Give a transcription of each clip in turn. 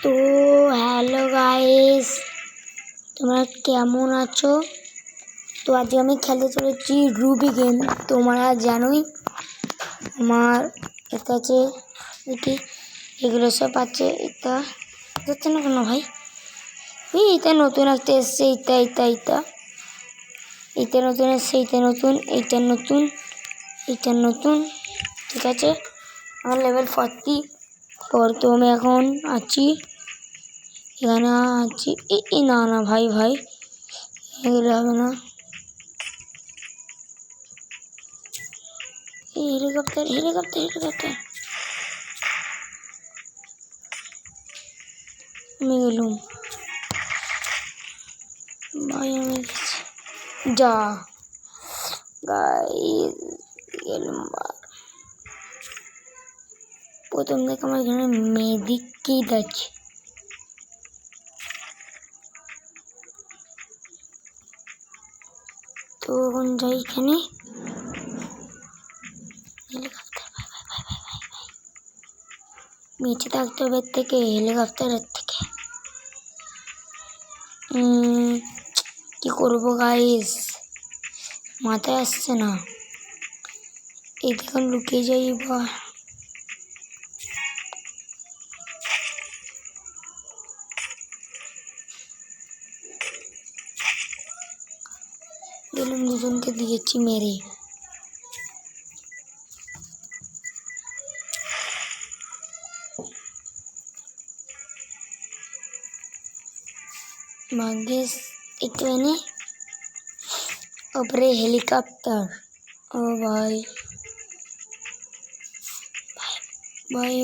তো hello guys, তোমরা কেমন আছো? তো আজকে আমি খেলতে চলেছি রুবি গেম। তোমরা জানোই আমার এটা আছে, দেখি এগুলো সব আছে। এটা যাচ্ছে না কেন ভাই? এটা নতুন একটা এসছে, এইটা নতুন এসছে, এইটা নতুন, এইটা নতুন। ঠিক আছে, আমার লেভেল 44। তো আমি এখন আছি এখানে আছি। না না ভাই এগুলো হবে না। হেলিকপ্টার আমি গেলুম ভাই, আমি যা গাইস গেলুম। প্রথম থেকে আমার এখানে মেদিক কিট আছে। তো এখন যাই এখানে হেলিকপ্টার। নিচে থাকতে হবে থেকে হেলিকপ্টারের থেকে। কি করবো গাইস, মাথায় আসছে না। এই দেখুন লুকিয়ে যাই এবার। গেলুম, দুজনকে দিয়েছি মেরে। भाग्यस एक मैंने ऊपर हेलीकॉप्टर। ओ भाई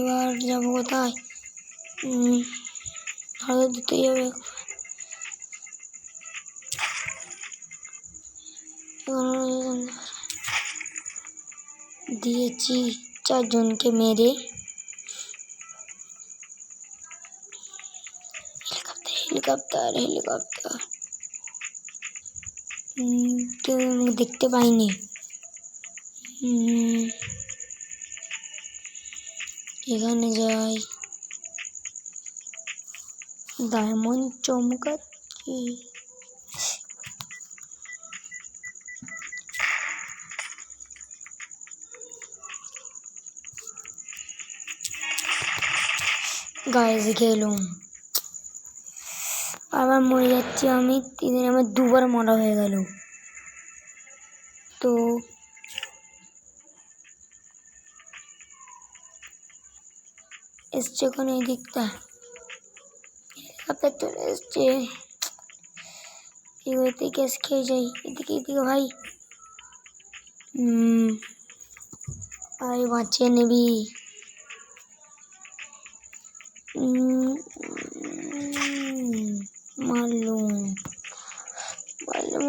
बार जब होता है दिते যাবে। দিয়েছি চারজনকে মেরে। হেলিকপ্টার কেউ দেখতে পাইনি। এখানে যাই, ডায়মন্ড চমকাচ্ছি। গাইস গেলুম, আবার মরে যাচ্ছি আমি। আমার দুবার মরা হয়ে গেল। তো এসছে ওখানে এই দিকটা হেলিকপ্টার চলে এসছে। এদিকে গ্যাস খেয়ে যাই। এদিকে ভাই বাঁচিয়ে নিবি। মারলুম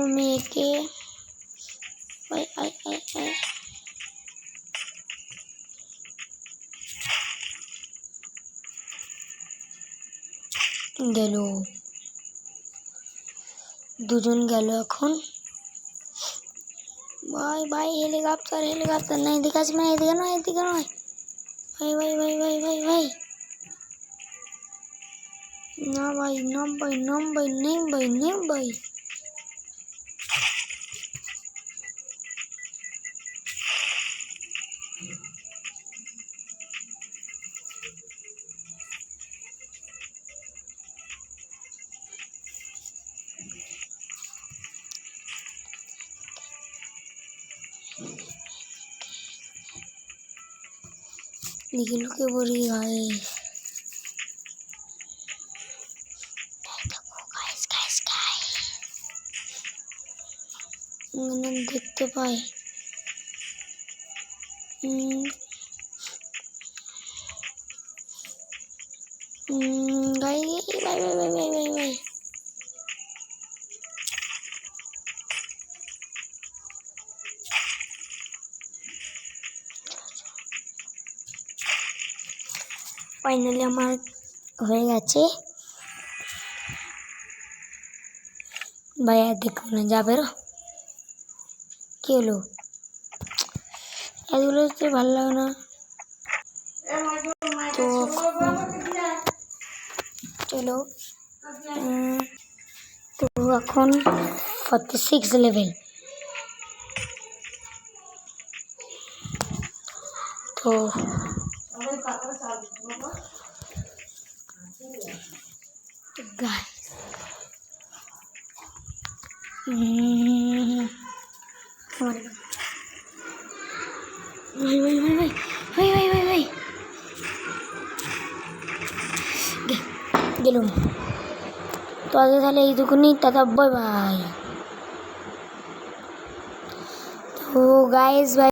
আমি একে। গেল, দুজন গেল এখন। ভাই হেলিকপ্টার না, এদিকে আসবে না, এদিকে নয় ভাই না ভাই, নাম ভাই। লুকে পড়ি ভাই। দেখতে পাই ভাই ফাইনালি আমার হয়ে গেছে ভাই। আর দেখো না, যাবে কি হলো? এগুলো তো ভালো লাগে না। তো ছিল। তো এখন 46 লেভেল। তো গাইস ভাই ভাই ভাই ভাই ভাই ভাই ভাই ভাই গেলুম। তো আগে তাহলে এইটুকুনি, টাটা বাই বাই। তো গাইস ভাই